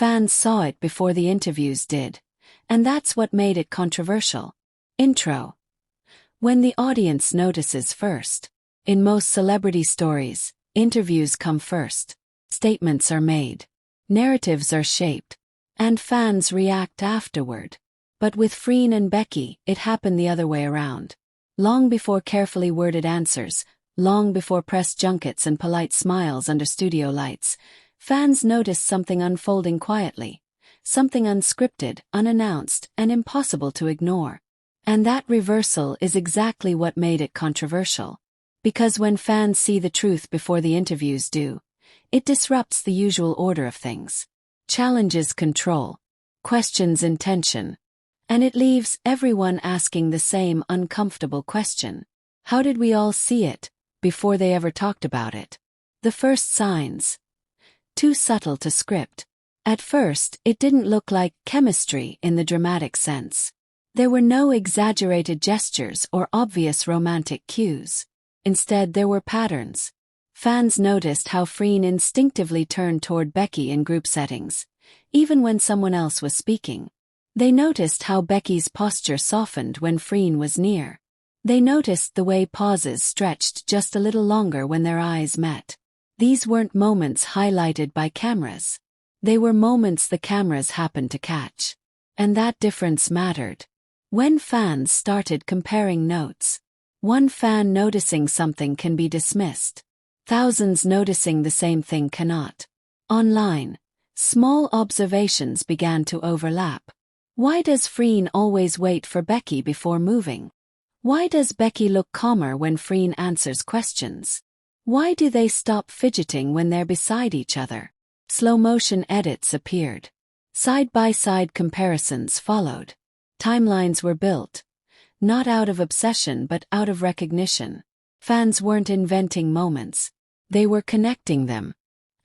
Fans saw it before the interviews did, and that's what made it controversial. Intro. When the audience notices first. In most celebrity stories, interviews come first. Statements are made. Narratives are shaped. And fans react afterward. But with Freen and Becky, it happened the other way around. Long before carefully worded answers, long before press junkets and polite smiles under studio lights, fans noticed something unfolding quietly. Something unscripted, unannounced, and impossible to ignore. And that reversal is exactly what made it controversial. Because when fans see the truth before the interviews do, it disrupts the usual order of things. Challenges control, questions intention, and it leaves everyone asking the same uncomfortable question. How did we all see it, before they ever talked about it? The first signs. Too subtle to script. At first, it didn't look like chemistry in the dramatic sense. There were no exaggerated gestures or obvious romantic cues. Instead, there were patterns. Fans noticed how Freen instinctively turned toward Becky in group settings, even when someone else was speaking. They noticed how Becky's posture softened when Freen was near. They noticed the way pauses stretched just a little longer when their eyes met. These weren't moments highlighted by cameras. They were moments the cameras happened to catch. And that difference mattered. When fans started comparing notes, one fan noticing something can be dismissed. Thousands noticing the same thing cannot. Online, small observations began to overlap. Why does Freen always wait for Becky before moving? Why does Becky look calmer when Freen answers questions? Why do they stop fidgeting when they're beside each other? Slow-motion edits appeared. Side-by-side comparisons followed. Timelines were built. Not out of obsession but out of recognition. Fans weren't inventing moments. They were connecting them.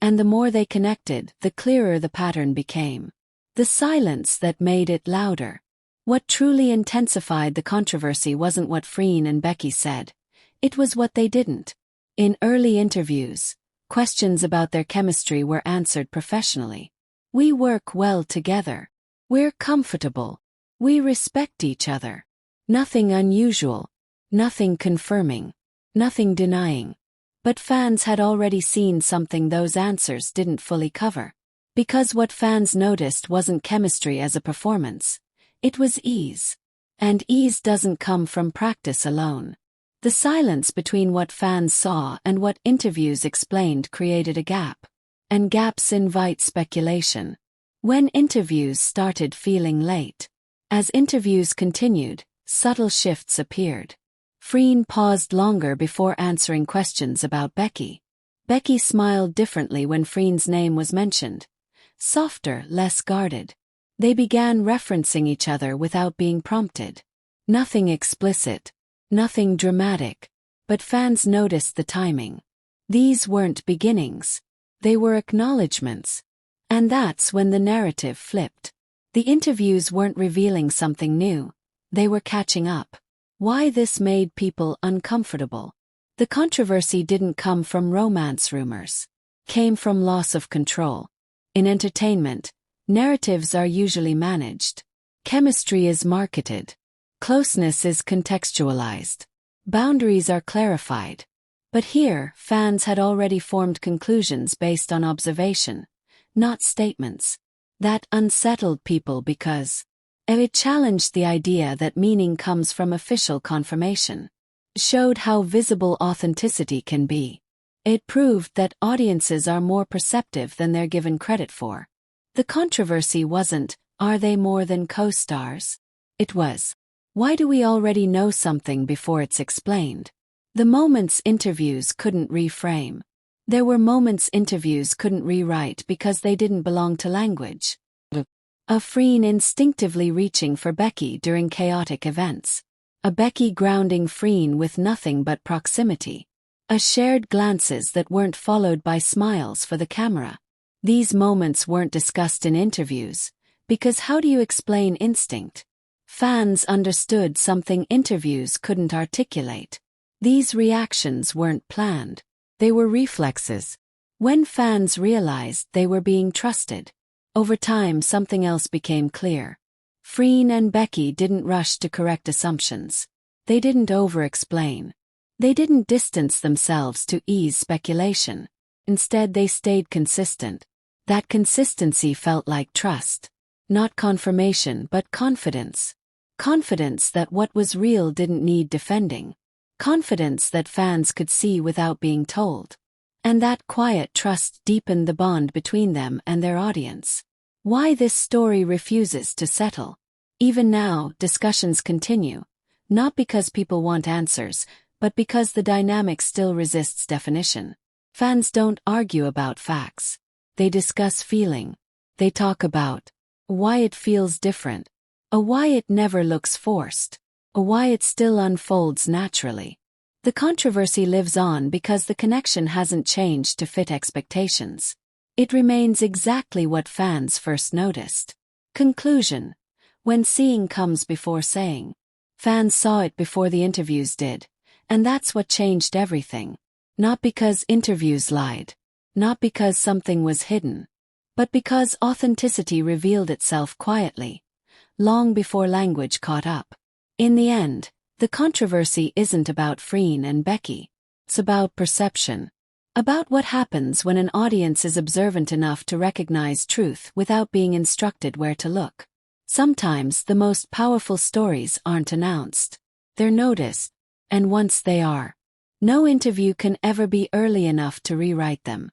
And the more they connected, the clearer the pattern became. The silence that made it louder. What truly intensified the controversy wasn't what Freen and Becky said. It was what they didn't. In early interviews, questions about their chemistry were answered professionally. We work well together. We're comfortable. We respect each other. Nothing unusual. Nothing confirming. Nothing denying. But fans had already seen something those answers didn't fully cover. Because what fans noticed wasn't chemistry as a performance. It was ease. And ease doesn't come from practice alone. The silence between what fans saw and what interviews explained created a gap. And gaps invite speculation. When interviews started feeling late. As interviews continued, subtle shifts appeared. Freen paused longer before answering questions about Becky. Becky smiled differently when Freen's name was mentioned. Softer, less guarded. They began referencing each other without being prompted. Nothing explicit. Nothing dramatic. But fans noticed the timing. These weren't beginnings. They were acknowledgments. And that's when the narrative flipped. The interviews weren't revealing something new. They were catching up. Why this made people uncomfortable. The controversy didn't come from romance rumors. Came from loss of control. In entertainment, narratives are usually managed. Chemistry is marketed. Closeness is contextualized. Boundaries are clarified. But here, fans had already formed conclusions based on observation, not statements. That unsettled people because it challenged the idea that meaning comes from official confirmation. Showed how visible authenticity can be. It proved that audiences are more perceptive than they're given credit for. The controversy wasn't, are they more than co-stars? It was, why do we already know something before it's explained? The moments interviews couldn't reframe. There were moments interviews couldn't rewrite because they didn't belong to language. A Freen instinctively reaching for Becky during chaotic events. A Becky grounding Freen with nothing but proximity. A shared glances that weren't followed by smiles for the camera. These moments weren't discussed in interviews, because how do you explain instinct? Fans understood something interviews couldn't articulate. These reactions weren't planned. They were reflexes. When fans realized they were being trusted. Over time, something else became clear. Freen and Becky didn't rush to correct assumptions. They didn't over-explain. They didn't distance themselves to ease speculation. Instead, they stayed consistent. That consistency felt like trust. Not confirmation, but confidence. Confidence that what was real didn't need defending. Confidence that fans could see without being told. And that quiet trust deepened the bond between them and their audience. Why this story refuses to settle. Even now, discussions continue. Not because people want answers, but because the dynamic still resists definition. Fans don't argue about facts. They discuss feeling. They talk about why it feels different, or why it never looks forced, or why it still unfolds naturally. The controversy lives on because the connection hasn't changed to fit expectations. It remains exactly what fans first noticed. Conclusion. When seeing comes before saying. Fans saw it before the interviews did, and that's what changed everything. Not because interviews lied. Not because something was hidden. But because authenticity revealed itself quietly, long before language caught up. In the end, the controversy isn't about Freen and Becky. It's about perception. About what happens when an audience is observant enough to recognize truth without being instructed where to look. Sometimes the most powerful stories aren't announced. They're noticed. And once they are, no interview can ever be early enough to rewrite them.